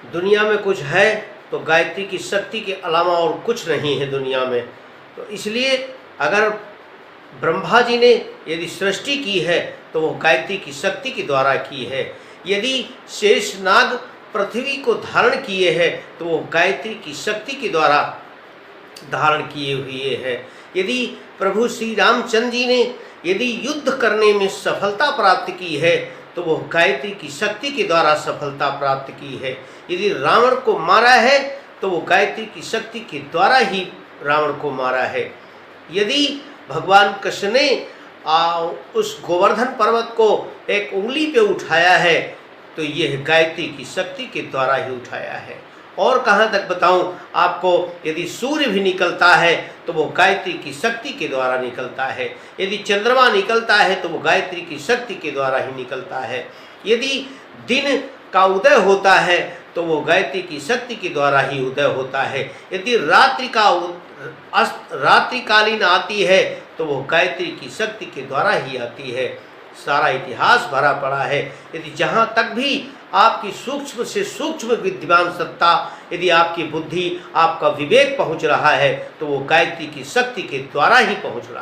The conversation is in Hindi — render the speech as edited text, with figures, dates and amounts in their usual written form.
दुनिया में कुछ है तो गायत्री की शक्ति के अलावा और कुछ नहीं है दुनिया में। तो इसलिए अगर ब्रह्मा जी ने यदि सृष्टि की है तो वो गायत्री की शक्ति के द्वारा की है। यदि शेषनाग पृथ्वी को धारण किए हैं तो वो गायत्री की शक्ति के द्वारा धारण किए हुए हैं। यदि प्रभु श्री रामचंद्र जी ने यदि युद्ध करने में सफलता प्राप्त की है तो वो गायत्री की शक्ति के द्वारा सफलता प्राप्त की है। यदि रावण को मारा है तो वो गायत्री की शक्ति के द्वारा ही रावण को मारा है। यदि भगवान कृष्ण ने उस गोवर्धन पर्वत को एक उंगली पे उठाया है तो यह गायत्री की शक्ति के द्वारा ही उठाया है। और कहाँ तक बताऊं आपको, यदि सूर्य भी निकलता है तो वो गायत्री की शक्ति के द्वारा निकलता है। यदि चंद्रमा निकलता है तो वो गायत्री की शक्ति के द्वारा ही निकलता है। यदि दिन का उदय होता है तो वो गायत्री की शक्ति के द्वारा ही उदय होता है। यदि रात्रिकालीन आती है तो वो गायत्री की शक्ति के द्वारा ही आती है। सारा इतिहास भरा पड़ा है। यदि जहाँ तक भी आपकी सूक्ष्म से सूक्ष्म विद्यमान सत्ता, यदि आपकी बुद्धि, आपका विवेक पहुँच रहा है तो वो गायत्री की शक्ति के द्वारा ही पहुँच रहा है।